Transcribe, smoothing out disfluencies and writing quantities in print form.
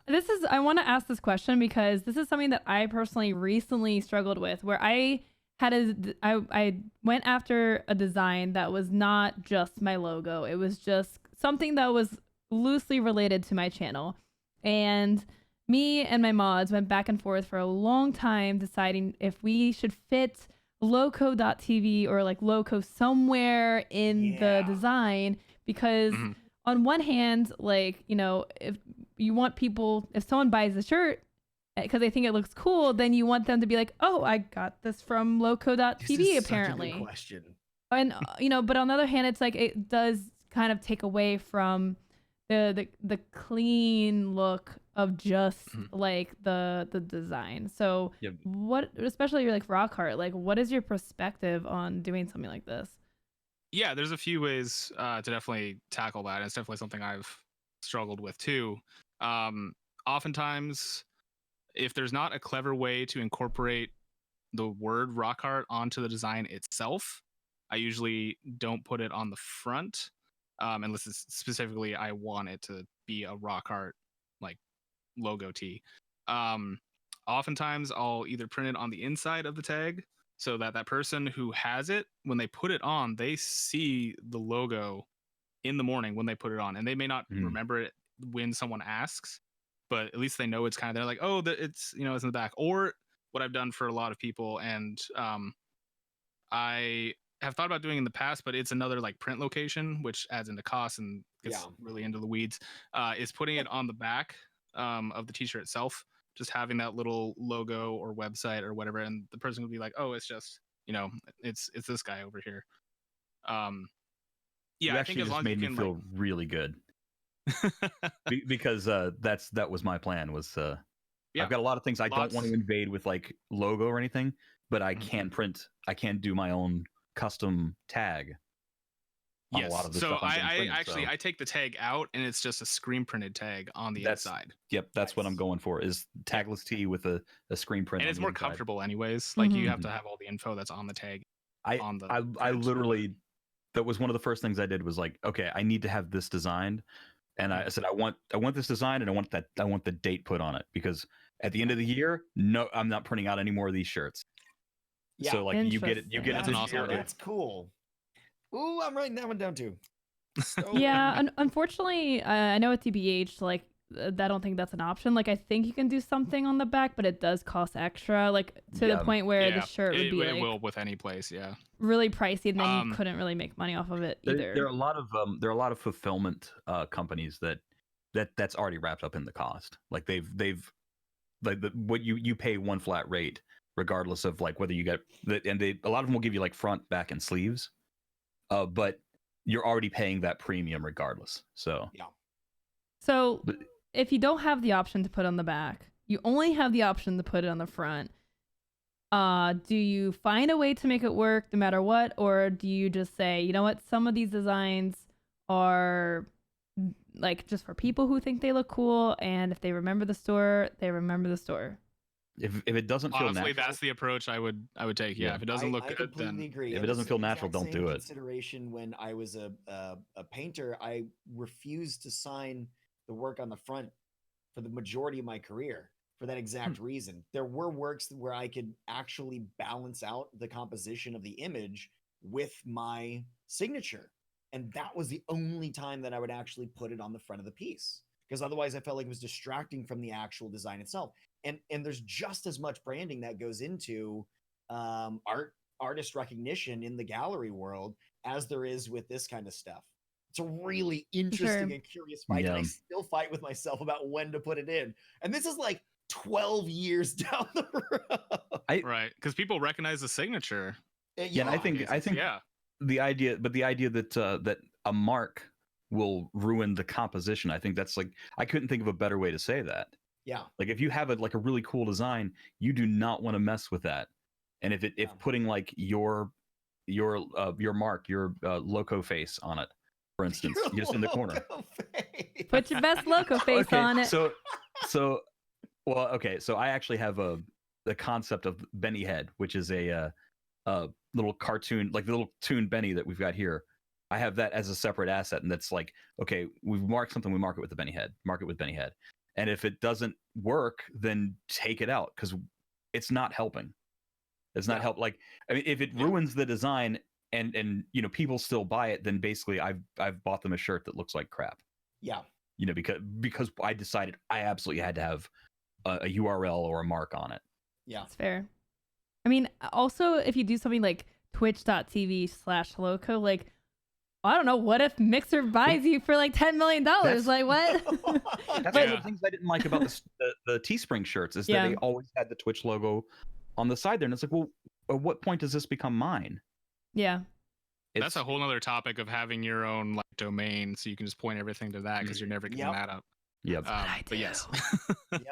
I want to ask this question because this is something that I personally recently struggled with, where I went after a design that was not just my logo. It was just something that was loosely related to my channel. And me and my mods went back and forth for a long time deciding if we should fit loco.tv or like loco somewhere in the design, because on one hand, like, you know, if you want people, if someone buys the shirt because they think it looks cool, then you want them to be like, oh, I got this from loco.tv apparently. Such a good question. And you know, but on the other hand, it's like it does kind of take away from the clean look of just like the design. So what, especially you're like Rockhart, like what is your perspective on doing something like this? Yeah, there's a few ways to definitely tackle that. And it's definitely something I've struggled with too. Oftentimes, if there's not a clever way to incorporate the word Rockhart onto the design itself, I usually don't put it on the front, unless it's specifically I want it to be a Rockhart like logo tee. Oftentimes, I'll either print it on the inside of the tag so that that person who has it, when they put it on, they see the logo in the morning when they put it on, and they may not remember it when someone asks, but at least they know it's kind of there, like, oh, it's, you know, it's in the back. Or what I've done for a lot of people, and I have thought about doing in the past, but it's another like print location, which adds into cost and gets really into the weeds, is putting it on the back of the t-shirt itself, just having that little logo or website or whatever, and the person would be like, oh, it's just, you know, it's this guy over here. Yeah, you I think as long as made you me can feel really good. Because that was my plan, was I've got a lot of things I don't want to invade with like logo or anything, but I can do my own custom tag on a lot of the stuff I take the tag out and it's just a screen printed tag on the inside. Yep, that's what I'm going for, is tagless tee with a screen print, and it's more comfortable anyways. Like you have to have all the info that's on the tag. I literally, that was one of the first things I did, was like, okay, I need to have this designed. And I said, I want this design, and I want the date put on it, because at the end of the year, no, I'm not printing out any more of these shirts. Yeah. So like you get it that's an awesome idea. That's cool. Ooh, I'm writing that one down too. So, yeah, unfortunately, I know at TBH, like I don't think that's an option. Like I think you can do something on the back, but it does cost extra, like to the point where the shirt would be it like, will with any place, really pricey, and then you couldn't really make money off of it either. There are a lot of fulfillment companies that's already wrapped up in the cost. Like they've like what you pay one flat rate regardless of like whether you get a lot of them will give you like front, back, and sleeves, but you're already paying that premium regardless. So So if you don't have the option to put on the back, you only have the option to put it on the front. Do you find a way to make it work no matter what? Or do you just say, you know what, some of these designs are like just for people who think they look cool, and if they remember the store, they remember the store? If it doesn't feel natural, that's the approach I would take. Yeah, if it doesn't look good, then agree. If it doesn't feel natural, don't do it. Consideration when I was a painter, I refused to sign the work on the front for the majority of my career for that exact reason. There were works where I could actually balance out the composition of the image with my signature, and that was the only time that I would actually put it on the front of the piece, because otherwise I felt like it was distracting from the actual design itself. And there's just as much branding that goes into artist recognition in the gallery world as there is with this kind of stuff. It's a really interesting and curious fight. And I still fight with myself about when to put it in. And this is like 12 years down the road. Right, because people recognize the signature. And I think the idea that a mark will ruin the composition, I think that's like, I couldn't think of a better way to say that. Yeah. Like if you have a really cool design, you do not want to mess with that. And if putting like your mark, your loco face on it, for instance, just in the corner. Put your best loco face on it. So I actually have the concept of Benny Head, which is a little cartoon, like the little toon Benny that we've got here. I have that as a separate asset, and that's like, okay, we've marked something, we mark it with the Benny Head, mark it with Benny Head. And if it doesn't work, then take it out, because it's not helping. It's not help. Like, I mean, if it ruins the design and you know, people still buy it, then basically I've bought them a shirt that looks like crap. Yeah. You know, because I decided I absolutely had to have a URL or a mark on it. Yeah. That's fair. I mean, also, if you do something like twitch.tv/loco, like, I don't know, what if Mixer buys you for like $10 million? Like, what? That's one of the things I didn't like about the Teespring shirts, is that they always had the Twitch logo on the side there. And it's like, well, at what point does this become mine? Yeah. That's a whole other topic of having your own like domain, so you can just point everything to that, because you're never getting that up. Yep. But yes. Yep.